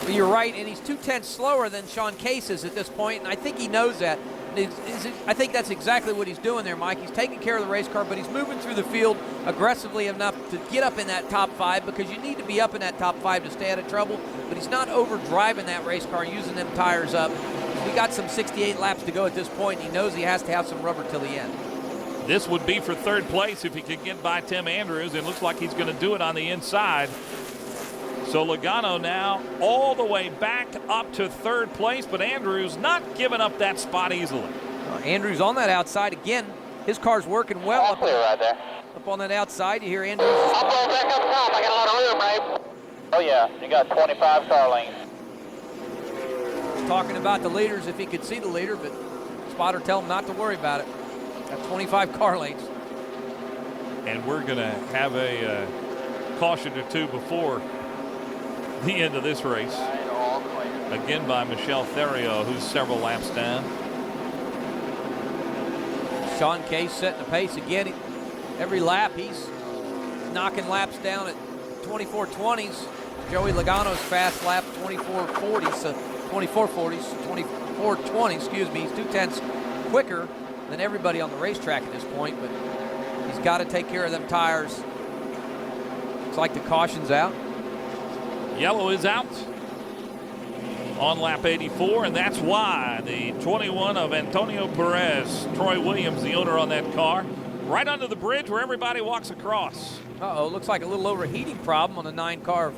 But you're right, and he's 2/10 slower than Sean Case is at this point, and I think he knows that. I think that's exactly what he's doing there, Mike. He's taking care of the race car, but he's moving through the field aggressively enough to get up in that top 5, because you need to be up in that top 5 to stay out of trouble, but he's not overdriving that race car, using them tires up. We got some 68 laps to go at this point, and he knows he has to have some rubber till the end. This would be for third place if he could get by Tim Andrews. It looks like he's going to do it on the inside. So Logano now all the way back up to third place, but Andrews not giving up that spot easily. Andrews on that outside again. His car's working well up, right there. Up on that outside. You hear Andrews. I'll go back up top. I got a lot of room, right? Oh yeah, you got 25 car lanes. Talking about the leaders, if he could see the leader, but spotter tell him not to worry about it. Got 25 car lanes. And we're going to have a caution or two before the end of this race. Again by Michel Theriault, who's several laps down. Sean Case setting the pace again. Every lap he's knocking laps down at 24:20s. Joey Logano's fast lap 24:40, so 24:40s, 24:20, excuse me. He's 2/10 quicker than everybody on the racetrack at this point, but he's got to take care of them tires. Looks like the caution's out. Yellow is out on lap 84, and that's why the 21 of Antonio Perez, Troy Williams, the owner on that car, right under the bridge where everybody walks across. Uh-oh, looks like a little overheating problem on the 9 car of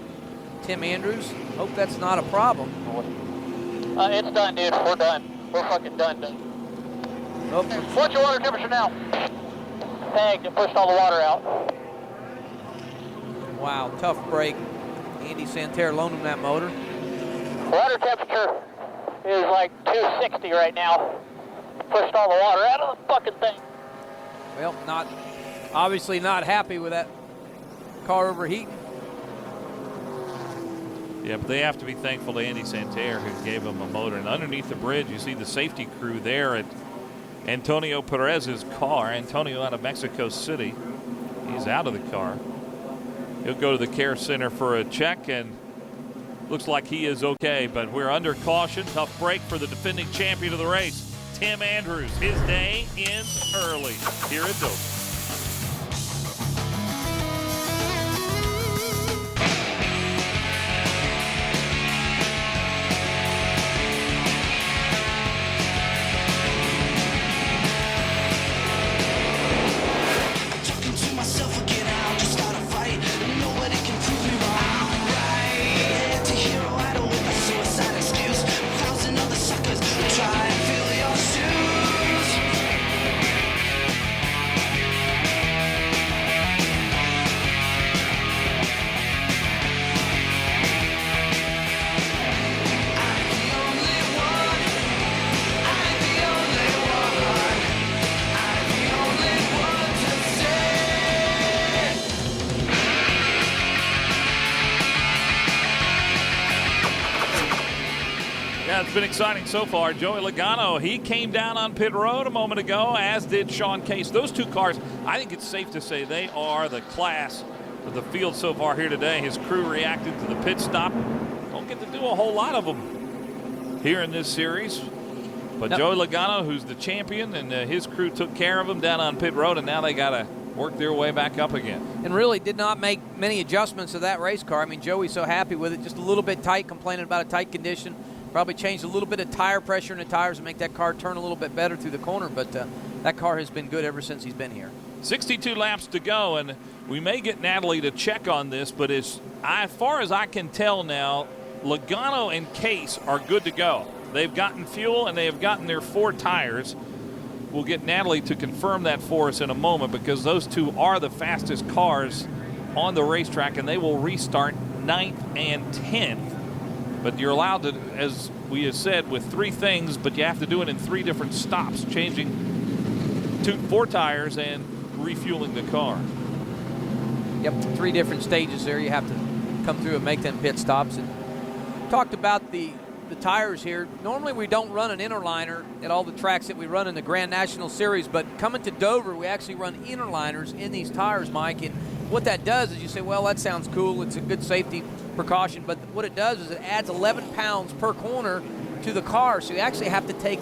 Tim Andrews. Hope that's not a problem. It's done, dude. We're done. We're fucking done. Oh. What's your water temperature now? Tagged and pushed all the water out. Wow, tough break. Andy Santerre loaned him that motor. Water temperature is like 260 right now. Pushed all the water out of the fucking thing. Well, obviously not happy with that car overheating. Yeah, but they have to be thankful to Andy Santerre, who gave him a motor. And underneath the bridge, you see the safety crew there at Antonio Perez's car. Antonio out of Mexico City. He's out of the car. He'll go to the care center for a check, and looks like he is okay, but we're under caution. Tough break for the defending champion of the race, Tim Andrews. His day ends early here at Dover. It's been exciting so far. Joey Logano, he came down on pit road a moment ago, as did Sean Case. Those two cars, I think it's safe to say they are the class of the field so far here today. His crew reacted to the pit stop. Don't get to do a whole lot of them here in this series. But Yep. Joey Logano, who's the champion, and his crew took care of him down on pit road, and now they got to work their way back up again. And really did not make many adjustments to that race car. I mean, Joey's so happy with it. Just a little bit tight, complaining about a tight condition. Probably changed a little bit of tire pressure in the tires to make that car turn a little bit better through the corner, but that car has been good ever since he's been here. 62 laps to go, and we may get Natalie to check on this, but as far as I can tell now, Logano and Case are good to go. They've gotten fuel, and they have gotten their 4 tires. We'll get Natalie to confirm that for us in a moment, because those two are the fastest cars on the racetrack, and they will restart 9th and 10th. But you're allowed to, as we have said, with 3 things, but you have to do it in 3 different stops, changing 4 tires and refueling the car. Yep, 3 different stages there. You have to come through and make them pit stops. And talked about the tires here. Normally we don't run an interliner at all the tracks that we run in the Grand National Series, but coming to Dover, we actually run interliners in these tires, Mike. And what that does is you say, well, that sounds cool. It's a good safety precaution, but what it does is it adds 11 pounds per corner to the car, so you actually have to take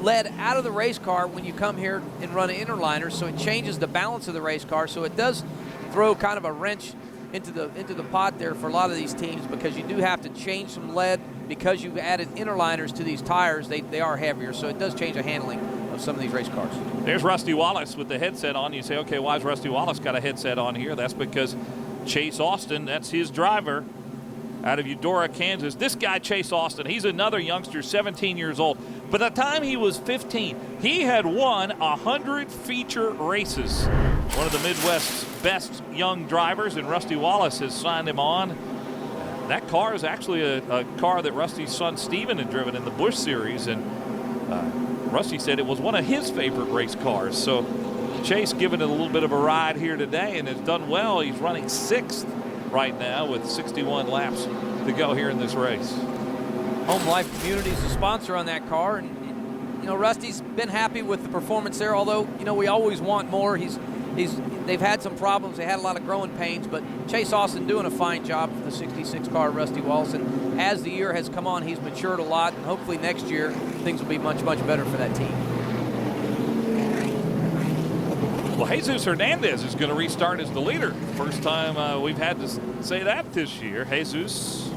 lead out of the race car when you come here and run an interliner, so it changes the balance of the race car. So it does throw kind of a wrench into the pot there for a lot of these teams, because you do have to change some lead because you've added interliners to these tires. They are heavier, so it does change the handling of some of these race cars. There's Rusty Wallace with the headset on. You say, okay, why has Rusty Wallace got a headset on here? That's because Chase Austin, that's his driver, out of Eudora, Kansas. This guy, Chase Austin, he's another youngster, 17 years old. By the time he was 15, he had won 100 feature races. One of the Midwest's best young drivers, and Rusty Wallace has signed him on. That car is actually a car that Rusty's son Steven had driven in the Busch series, and Rusty said it was one of his favorite race cars. So Chase giving it a little bit of a ride here today and has done well. He's running 6th right now with 61 laps to go here in this race. Home Life Community is the sponsor on that car, and you know, Rusty's been happy with the performance there, although you know we always want more. They've had some problems. They had a lot of growing pains, but Chase Austin doing a fine job for the 66 car, Rusty Wallace. And as the year has come on, he's matured a lot, and hopefully next year things will be much, much better for that team. Well, Jesus Hernandez is going to restart as the leader. First time we've had to say that this year. Jesus,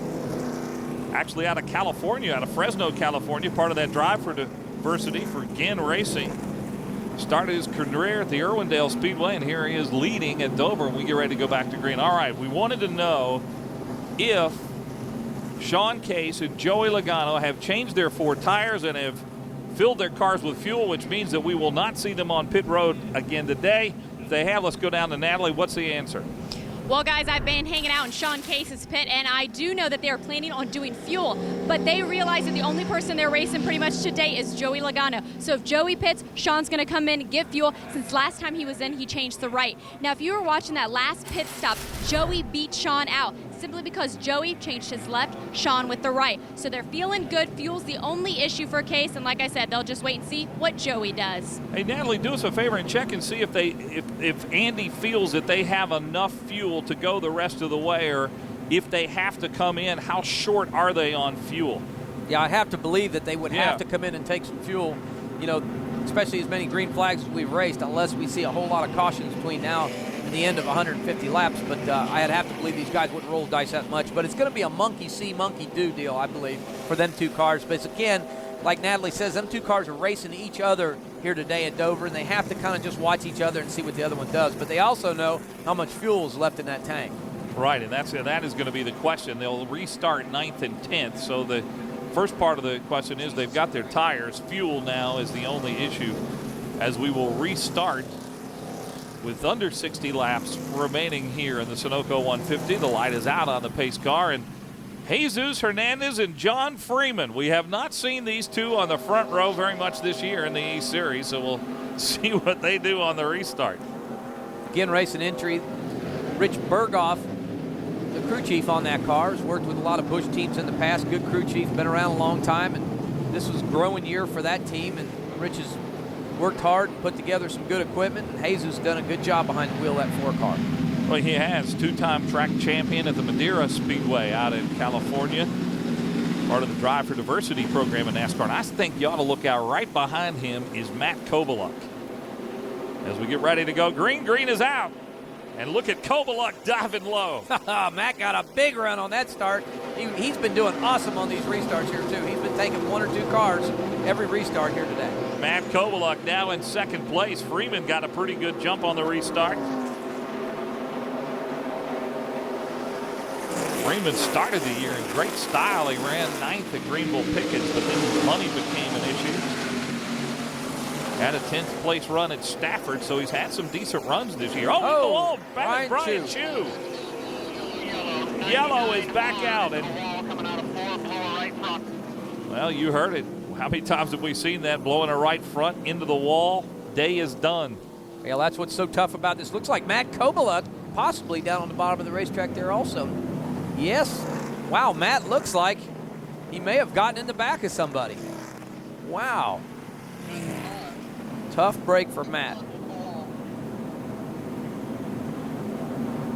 actually out of California, out of Fresno, California, part of that Drive for Diversity for Ginn Racing. Started his career at the Irwindale Speedway, and here he is leading at Dover. We get ready to go back to green. All right, we wanted to know if Sean Case and Joey Logano have changed their 4 tires and have filled their cars with fuel, which means that we will not see them on pit road again today. If they have, let's go down to Natalie. What's the answer? Well, guys, I've been hanging out in Sean Case's pit, and I do know that they are planning on doing fuel, but they realize that the only person they're racing pretty much today is Joey Logano. So if Joey pits, Sean's going to come in and get fuel. Since last time he was in, he changed the right. Now, if you were watching that last pit stop, Joey beat Sean out simply because Joey changed his left, Sean with the right. So they're feeling good. Fuel's the only issue for Case, and like I said, they'll just wait and see what Joey does. Hey, Natalie, do us a favor and check and see if Andy feels that they have enough fuel to go the rest of the way, or if they have to come in, how short are they on fuel? Yeah, I have to believe that they would have to come in and take some fuel, you know, especially as many green flags as we've raced, unless we see a whole lot of cautions between now and the end of 150 laps. But I'd have to believe these guys wouldn't roll the dice that much. But it's going to be a monkey see, monkey do deal, I believe, for them 2 cars. But again, like Natalie says, them 2 cars are racing each other here today at Dover, and they have to kind of just watch each other and see what the other one does. But they also know how much fuel is left in that tank. Right, and that is going to be the question. They'll restart 9th and 10th. So the first part of the question is they've got their tires. Fuel now is the only issue, as we will restart with under 60 laps remaining here in the Sunoco 150. The light is out on the pace car, and Jesus Hernandez and John Freeman. We have not seen these 2 on the front row very much this year in the East Series, so we'll see what they do on the restart. Again, racing entry, Rich Berghoff, the crew chief on that car, has worked with a lot of Busch teams in the past. Good crew chief, been around a long time, and this was a growing year for that team, and Rich has worked hard and put together some good equipment, and Jesus done a good job behind the wheel of that 4 car. Well, he has. 2-time track champion at the Madeira Speedway out in California. Part of the Drive for Diversity program in NASCAR. And I think you ought to look out. Right behind him is Matt Kobaluk. As we get ready to go, green is out. And look at Kobaluk diving low. Matt got a big run on that start. He's been doing awesome on these restarts here, too. He's been taking 1 or 2 cars every restart here today. Matt Kobaluk now in 2nd place. Freeman got a pretty good jump on the restart. Freeman started the year in great style. He ran 9th at Greenville Pickens, but then money became an issue. Had a 10th place run at Stafford, so he's had some decent runs this year. Oh, Brian Chu. Yellow is back out. And well, you heard it. How many times have we seen that, blowing a right front into the wall? Day is done. Yeah, that's what's so tough about this. Looks like Matt Kobaluk possibly down on the bottom of the racetrack there also. Yes. Wow, Matt looks like he may have gotten in the back of somebody. Wow. Tough break for Matt.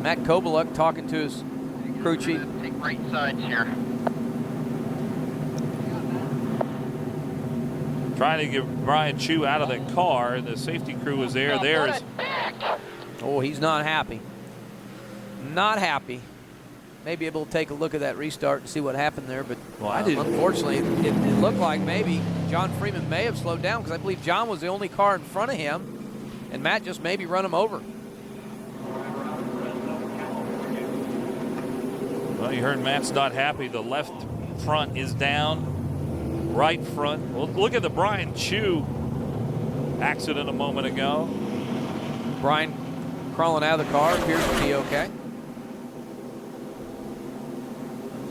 Matt Kobaluk talking to his crew chief. Take right sides here. Trying to get Brian Chu out of the car. The safety crew is there. There's. Oh, he's not happy. Not happy. Maybe able to take a look at that restart and see what happened there, but unfortunately, it looked like maybe John Freeman may have slowed down because I believe John was the only car in front of him, and Matt just maybe run him over. Well, you heard Matt's not happy. The left front is down, right front. Well, look at the Brian Chu accident a moment ago. Brian crawling out of the car, appears to be okay.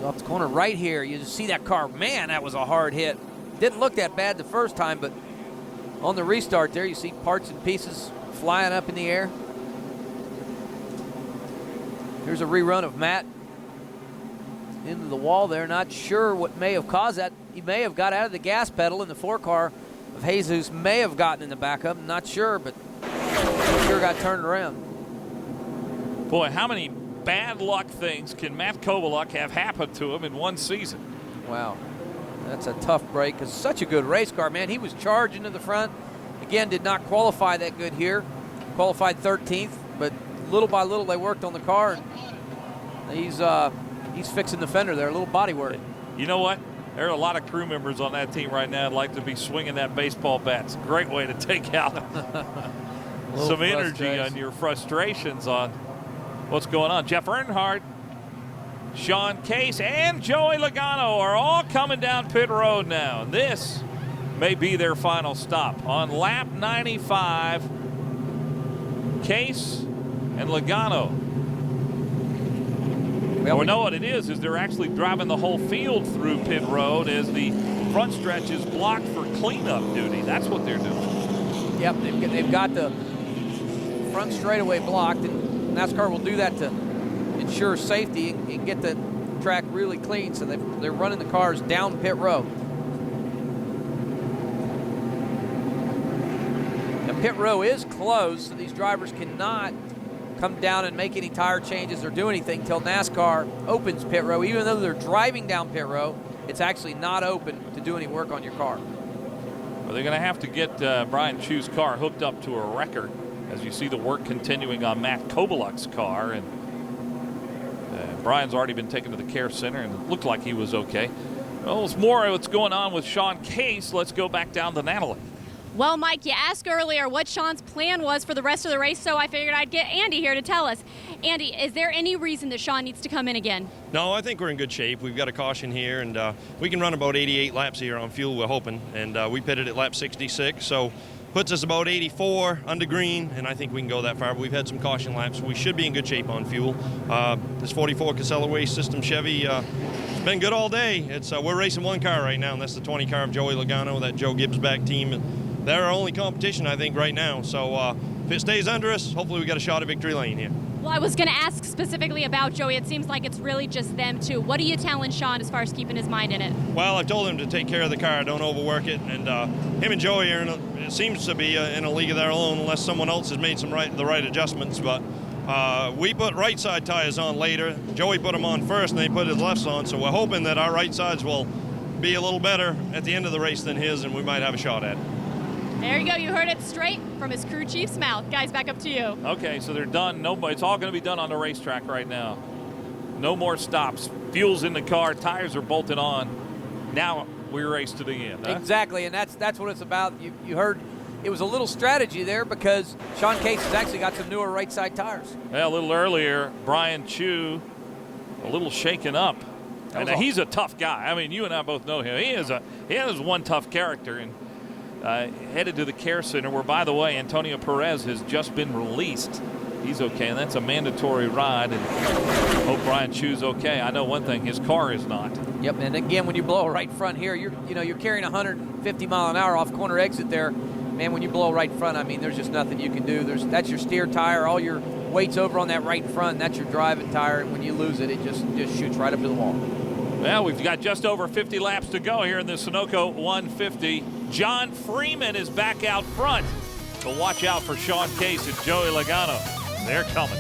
Off the corner right here, you just see that car. Man, that was a hard hit. Didn't look that bad the first time, but on the restart there, you see parts and pieces flying up in the air. Here's a rerun of Matt into the wall there. Not sure what may have caused that. He may have got out of the gas pedal, and the 4-car of Jesus may have gotten in the backup. Not sure, but he sure got turned around. Boy, how many bad luck things can Matt Kovaluk have happen to him in one season? Wow, that's a tough break. Because such a good race car, man. He was charging to the front. Again, did not qualify that good here. Qualified 13th, but little by little they worked on the car. And he's fixing the fender there, a little body work. You know what? There are a lot of crew members on that team right now that'd like to be swinging that baseball bat. It's a great way to take out some energy on your frustrations on what's going on. Jeff Earnhardt, Sean Case, and Joey Logano are all coming down pit road now. And this may be their final stop. On lap 95, Case and Logano. Well, we know what it is they're actually driving the whole field through pit road as the front stretch is blocked for cleanup duty. That's what they're doing. Yep, they've got the front straightaway blocked, and NASCAR will do that to ensure safety and get the track really clean. So they're running the cars down pit road. The pit row is closed, so these drivers cannot come down and make any tire changes or do anything till NASCAR opens pit row. Even though they're driving down pit row, it's actually not open to do any work on your car. Well, they're going to have to get Brian Chu's car hooked up to a wrecker as you see the work continuing on Matt Kovaluk's car. And Brian's already been taken to the care center and it looked like he was okay. Well, it's more of what's going on with Sean Case. Let's go back down to Natalie. Well, Mike, you asked earlier what Sean's plan was for the rest of the race, so I figured I'd get Andy here to tell us. Andy, is there any reason that Sean needs to come in again? No, I think we're in good shape. We've got a caution here, and we can run about 88 laps here on fuel, we're hoping. And we pitted at lap 66, so puts us about 84 under green, and I think we can go that far. But we've had some caution laps, so we should be in good shape on fuel. This 44 Casella Waste System Chevy, it's been good all day. We're racing one car right now, and that's the 20 car of Joey Logano, that Joe Gibbs back team. And they're our only competition, I think, right now. So if it stays under us, hopefully we got a shot at victory lane here. Well, I was going to ask specifically about Joey. It seems like it's really just them two. What are you telling Sean as far as keeping his mind in it? Well, I've told him to take care of the car, don't overwork it. And him and Joey are it seems to be in a league of their own unless someone else has made the right adjustments. But we put right side tires on later. Joey put them on first, and they put his lefts on. So we're hoping that our right sides will be a little better at the end of the race than his, and we might have a shot at it. There you go. You heard it straight from his crew chief's mouth. Guys, back up to you. Okay, so they're done. It's all going to be done on the racetrack right now. No more stops. Fuel's in the car. Tires are bolted on. Now we race to the end. Huh? Exactly, and that's what it's about. You heard it was a little strategy there because Sean Case has actually got some newer right side tires. Well, a little earlier, Brian Chu a little shaken up. And he's a tough guy. I mean, you and I both know him. He is one tough character. And headed to the care center where, by the way, Antonio Perez has just been released. He's okay, and that's a mandatory ride, and hope Brian Chu's okay. I know one thing, his car is not. Yep, and again, when you blow a right front here, you're carrying 150 mile an hour off corner exit there. Man, when you blow right front, I mean, there's just nothing you can do. That's your steer tire. All your weight's over on that right front, and that's your driving tire, and when you lose it, it just shoots right up to the wall. Well, we've got just over 50 laps to go here in the Sunoco 150. John Freeman is back out front. So watch out for Sean Case and Joey Logano. They're coming.